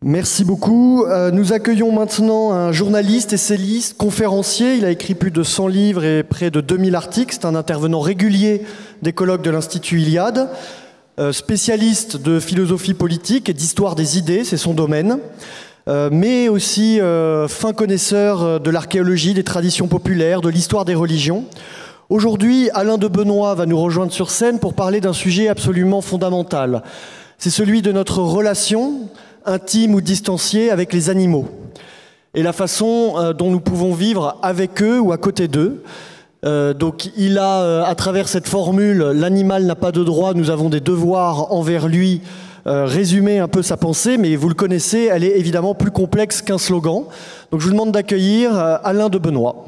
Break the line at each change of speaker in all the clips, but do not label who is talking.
Merci beaucoup. Nous accueillons maintenant un journaliste, essayiste, conférencier. Il a écrit plus de 100 livres et près de 2000 articles. C'est un intervenant régulier des colloques de l'Institut Iliade. Spécialiste de philosophie politique et d'histoire des idées, c'est son domaine. Mais aussi fin connaisseur de l'archéologie, des traditions populaires, de l'histoire des religions. Aujourd'hui, Alain de Benoist va nous rejoindre sur scène pour parler d'un sujet absolument fondamental. C'est celui de notre relation intime ou distanciée avec les animaux et la façon dont nous pouvons vivre avec eux ou à côté d'eux. Donc il a, à travers cette formule, l'animal n'a pas de droit, nous avons des devoirs envers lui, résumé un peu sa pensée, mais vous le connaissez, elle est évidemment plus complexe qu'un slogan. Donc je vous demande d'accueillir Alain de Benoist.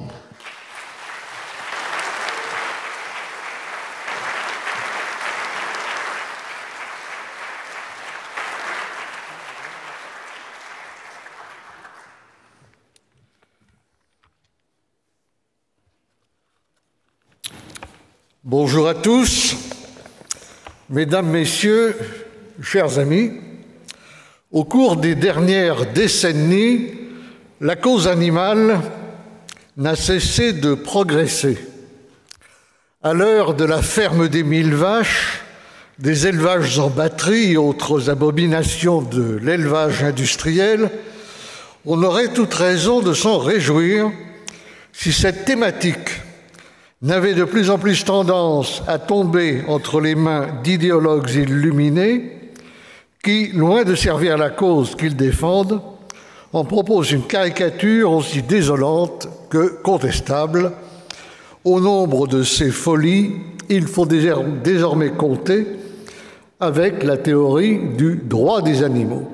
Bonjour à tous, mesdames, messieurs, chers amis. Au cours des dernières décennies, la cause animale n'a cessé de progresser. À l'heure de la ferme des 1000 vaches, des élevages en batterie et autres abominations de l'élevage industriel, on aurait toute raison de s'en réjouir si cette thématique n'avait de plus en plus tendance à tomber entre les mains d'idéologues illuminés qui, loin de servir la cause qu'ils défendent, en proposent une caricature aussi désolante que contestable. Au nombre de ces folies, il faut désormais compter avec la théorie du droit des animaux.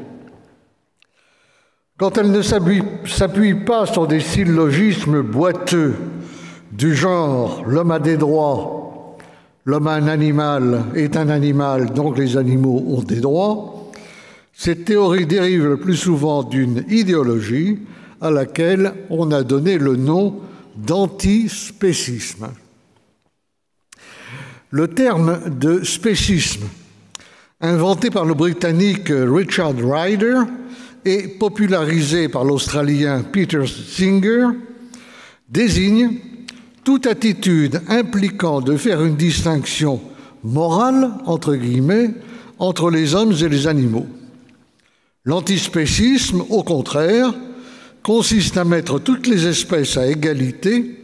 Quand elle ne s'appuie pas sur des syllogismes boiteux du genre « l'homme a des droits »,« l'homme est un animal, donc les animaux ont des droits », cette théorie dérive le plus souvent d'une idéologie à laquelle on a donné le nom d'antispécisme. Le terme de spécisme, inventé par le Britannique Richard Ryder et popularisé par l'Australien Peter Singer, désigne toute attitude impliquant de faire une distinction morale, entre guillemets, entre les hommes et les animaux. L'antispécisme, au contraire, consiste à mettre toutes les espèces à égalité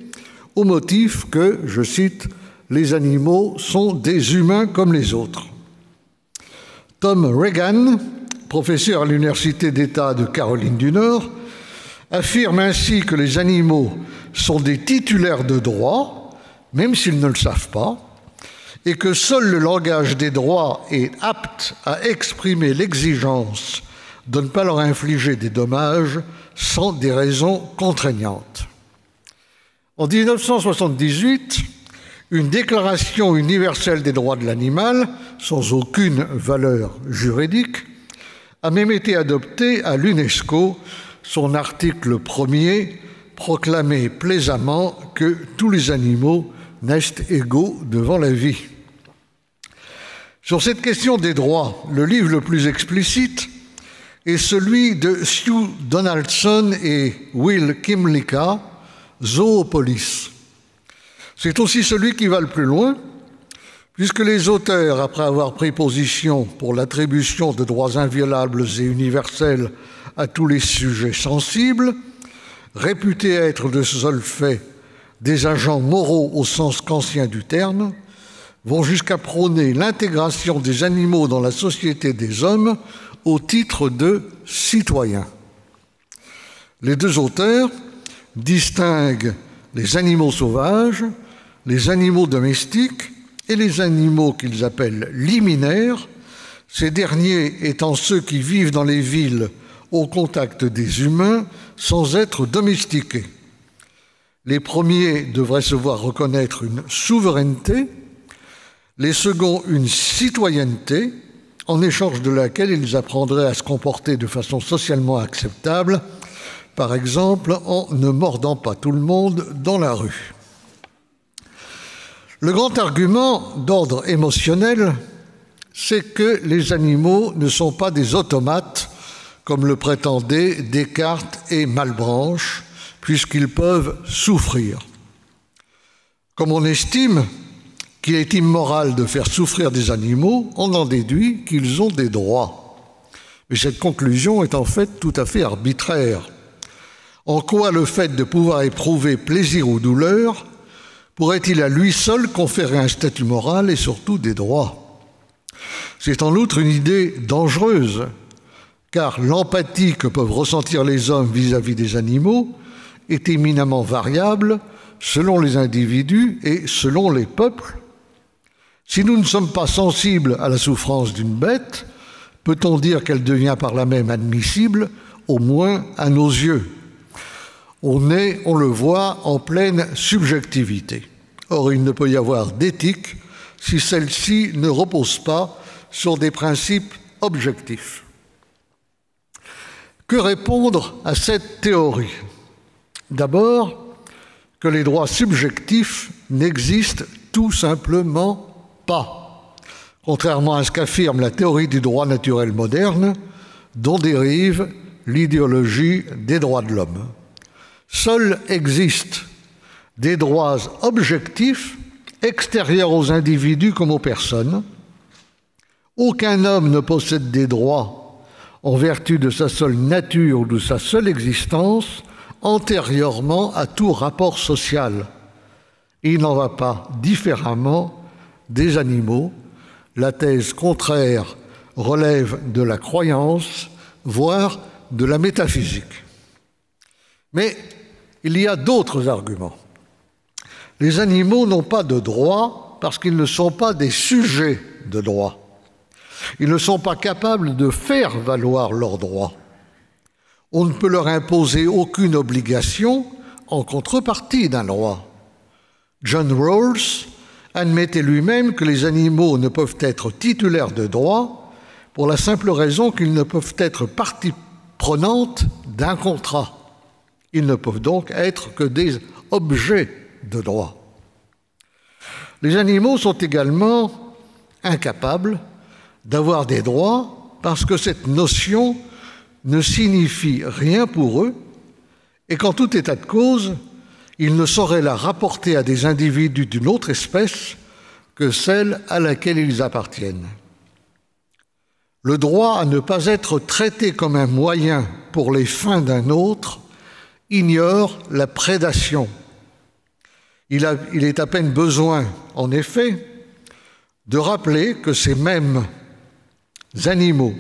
au motif que, je cite, « les animaux sont des humains comme les autres ». Tom Regan, professeur à l'Université d'État de Caroline du Nord, affirme ainsi que les animaux sont des titulaires de droits, même s'ils ne le savent pas, et que seul le langage des droits est apte à exprimer l'exigence de ne pas leur infliger des dommages sans des raisons contraignantes. En 1978, une déclaration universelle des droits de l'animal, sans aucune valeur juridique, a même été adoptée à l'UNESCO. Son article 1er proclamait plaisamment que tous les animaux naissent égaux devant la vie. Sur cette question des droits, le livre le plus explicite est celui de Sue Donaldson et Will Kymlicka, Zoopolis. C'est aussi celui qui va le plus loin, puisque les auteurs, après avoir pris position pour l'attribution de droits inviolables et universels à tous les sujets sensibles, réputés être de ce seul fait des agents moraux au sens kantien du terme, vont jusqu'à prôner l'intégration des animaux dans la société des hommes au titre de citoyens. Les deux auteurs distinguent les animaux sauvages, les animaux domestiques et les animaux qu'ils appellent liminaires, ces derniers étant ceux qui vivent dans les villes au contact des humains sans être domestiqués. Les premiers devraient se voir reconnaître une souveraineté, les seconds une citoyenneté, en échange de laquelle ils apprendraient à se comporter de façon socialement acceptable, par exemple en ne mordant pas tout le monde dans la rue. Le grand argument d'ordre émotionnel, c'est que les animaux ne sont pas des automates comme le prétendaient Descartes et Malebranche, puisqu'ils peuvent souffrir. Comme on estime qu'il est immoral de faire souffrir des animaux, on en déduit qu'ils ont des droits. Mais cette conclusion est en fait tout à fait arbitraire. En quoi le fait de pouvoir éprouver plaisir ou douleur pourrait-il à lui seul conférer un statut moral et surtout des droits? C'est en outre une idée dangereuse, car l'empathie que peuvent ressentir les hommes vis-à-vis des animaux est éminemment variable selon les individus et selon les peuples. Si nous ne sommes pas sensibles à la souffrance d'une bête, peut-on dire qu'elle devient par là même admissible, au moins à nos yeux? On est, on le voit, en pleine subjectivité. Or, il ne peut y avoir d'éthique si celle-ci ne repose pas sur des principes objectifs. Que répondre à cette théorie? D'abord, que les droits subjectifs n'existent tout simplement pas, contrairement à ce qu'affirme la théorie du droit naturel moderne, dont dérive l'idéologie des droits de l'homme. Seuls existent des droits objectifs extérieurs aux individus comme aux personnes. Aucun homme ne possède des droits en vertu de sa seule nature ou de sa seule existence antérieurement à tout rapport social. Il n'en va pas différemment des animaux. La thèse contraire relève de la croyance, voire de la métaphysique. Mais il y a d'autres arguments. Les animaux n'ont pas de droit parce qu'ils ne sont pas des sujets de droit. Ils ne sont pas capables de faire valoir leurs droits. On ne peut leur imposer aucune obligation en contrepartie d'un droit. John Rawls admettait lui-même que les animaux ne peuvent être titulaires de droits pour la simple raison qu'ils ne peuvent être partie prenante d'un contrat. Ils ne peuvent donc être que des objets de droit. Les animaux sont également incapables d'avoir des droits parce que cette notion ne signifie rien pour eux et qu'en tout état de cause, ils ne sauraient la rapporter à des individus d'une autre espèce que celle à laquelle ils appartiennent. Le droit à ne pas être traité comme un moyen pour les fins d'un autre ignore la prédation. Il est à peine besoin, en effet, de rappeler que ces mêmes animaux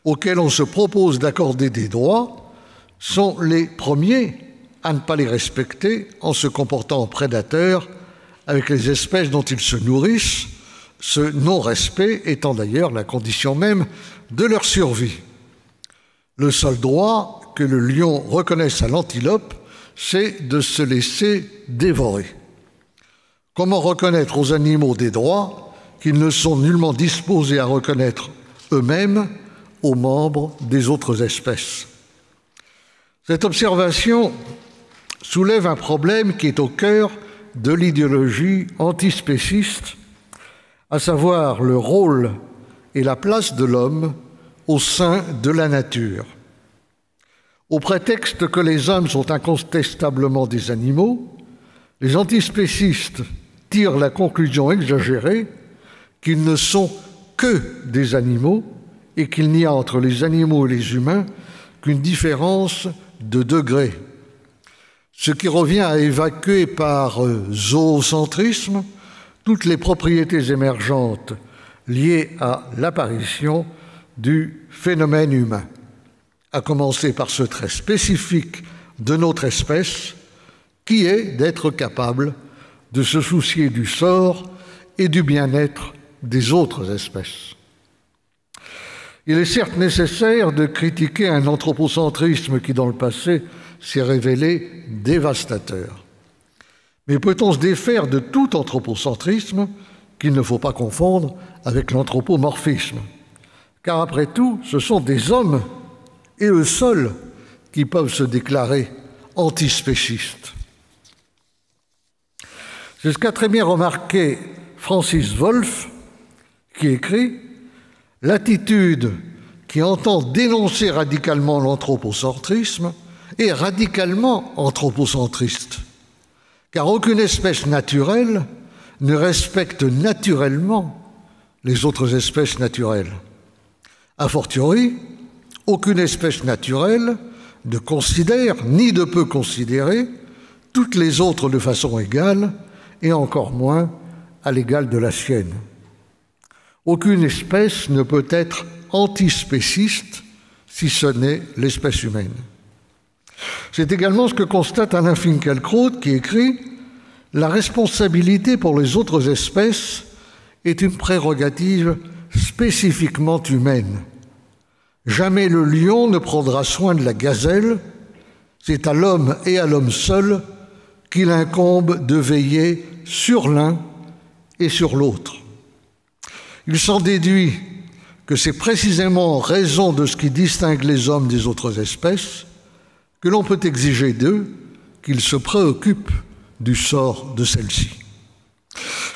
auxquels on se propose d'accorder des droits sont les premiers à ne pas les respecter en se comportant en prédateurs avec les espèces dont ils se nourrissent, ce non-respect étant d'ailleurs la condition même de leur survie. Le seul droit que le lion reconnaisse à l'antilope, c'est de se laisser dévorer. Comment reconnaître aux animaux des droits qu'ils ne sont nullement disposés à reconnaître eux-mêmes aux membres des autres espèces? Cette observation soulève un problème qui est au cœur de l'idéologie antispéciste, à savoir le rôle et la place de l'homme au sein de la nature. Au prétexte que les hommes sont incontestablement des animaux, les antispécistes tirent la conclusion exagérée qu'ils ne sont que des animaux et qu'il n'y a entre les animaux et les humains qu'une différence de degré. Ce qui revient à évacuer par zoocentrisme toutes les propriétés émergentes liées à l'apparition du phénomène humain, à commencer par ce trait spécifique de notre espèce, qui est d'être capable de se soucier du sort et du bien-être des autres espèces. Il est certes nécessaire de critiquer un anthropocentrisme qui, dans le passé, s'est révélé dévastateur. Mais peut-on se défaire de tout anthropocentrisme qu'il ne faut pas confondre avec l'anthropomorphisme? Car après tout, ce sont des hommes, et eux seuls, qui peuvent se déclarer antispécistes. C'est ce qu'a très bien remarqué Francis Wolff, qui écrit « L'attitude qui entend dénoncer radicalement l'anthropocentrisme est radicalement anthropocentriste, car aucune espèce naturelle ne respecte naturellement les autres espèces naturelles. A fortiori, aucune espèce naturelle ne considère, ni ne peut considérer, toutes les autres de façon égale, et encore moins à l'égal de la sienne. Aucune espèce ne peut être antispéciste si ce n'est l'espèce humaine. C'est également ce que constate Alain Finkielkraut qui écrit « La responsabilité pour les autres espèces est une prérogative spécifiquement humaine. Jamais le lion ne prendra soin de la gazelle, c'est à l'homme et à l'homme seul qu'il incombe de veiller sur l'un et sur l'autre. Il s'en déduit que c'est précisément en raison de ce qui distingue les hommes des autres espèces que l'on peut exiger d'eux qu'ils se préoccupent du sort de celles-ci. »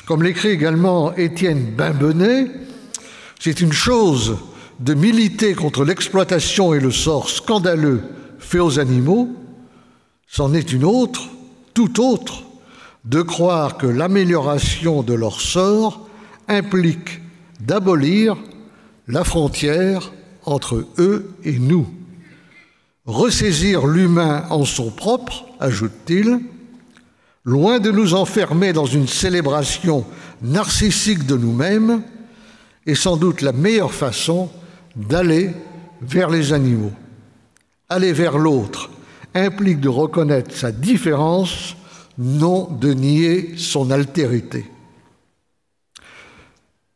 Comme l'écrit également Étienne Bimbenet, c'est une chose de militer contre l'exploitation et le sort scandaleux fait aux animaux, c'en est une autre, tout autre, de croire que l'amélioration de leur sort implique d'abolir la frontière entre eux et nous. Ressaisir l'humain en son propre, ajoute-t-il, loin de nous enfermer dans une célébration narcissique de nous-mêmes, est sans doute la meilleure façon d'aller vers les animaux. Aller vers l'autre implique de reconnaître sa différence, non de nier son altérité.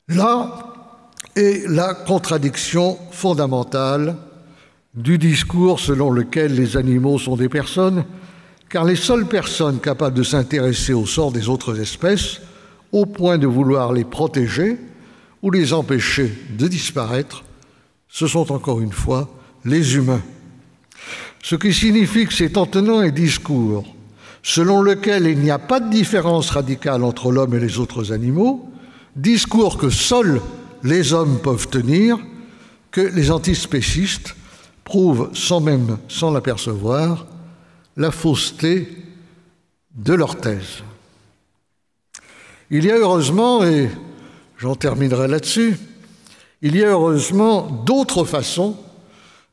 Là est la contradiction fondamentale du discours selon lequel les animaux sont des personnes, car les seules personnes capables de s'intéresser au sort des autres espèces, au point de vouloir les protéger ou les empêcher de disparaître, ce sont encore une fois les humains. Ce qui signifie que c'est en tenant un discours selon lequel il n'y a pas de différence radicale entre l'homme et les autres animaux, discours que seuls les hommes peuvent tenir, que les antispécistes prouvent sans même s'en apercevoir la fausseté de leur thèse. Il y a heureusement, et j'en terminerai là-dessus, il y a heureusement d'autres façons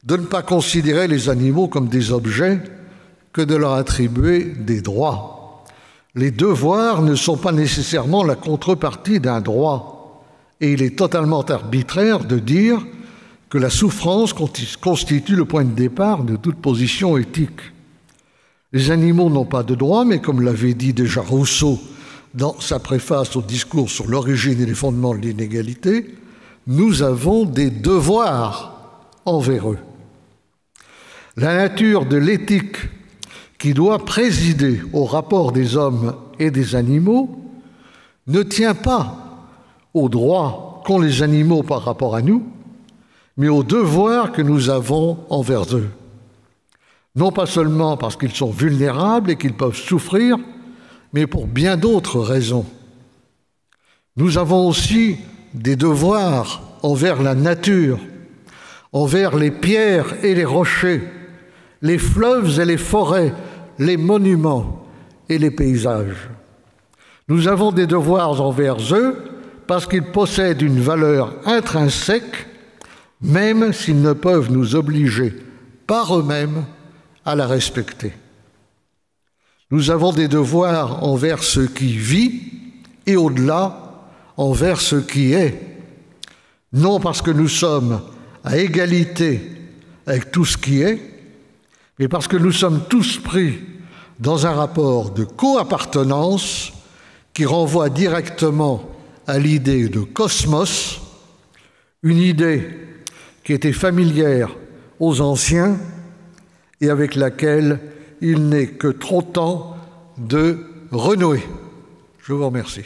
de ne pas considérer les animaux comme des objets que de leur attribuer des droits. Les devoirs ne sont pas nécessairement la contrepartie d'un droit, et il est totalement arbitraire de dire que la souffrance constitue le point de départ de toute position éthique. Les animaux n'ont pas de droits, mais comme l'avait dit déjà Rousseau dans sa préface au discours sur l'origine et les fondements de l'inégalité, nous avons des devoirs envers eux. La nature de l'éthique qui doit présider au rapport des hommes et des animaux ne tient pas aux droits qu'ont les animaux par rapport à nous, mais aux devoirs que nous avons envers eux. Non pas seulement parce qu'ils sont vulnérables et qu'ils peuvent souffrir, mais pour bien d'autres raisons. Nous avons aussi des devoirs envers la nature, envers les pierres et les rochers, les fleuves et les forêts, les monuments et les paysages. Nous avons des devoirs envers eux parce qu'ils possèdent une valeur intrinsèque, même s'ils ne peuvent nous obliger par eux-mêmes à la respecter. Nous avons des devoirs envers ce qui vit et au-delà, envers ce qui est, non parce que nous sommes à égalité avec tout ce qui est, mais parce que nous sommes tous pris dans un rapport de co-appartenance qui renvoie directement à l'idée de cosmos, une idée qui était familière aux anciens et avec laquelle il n'est que trop temps de renouer. Je vous remercie.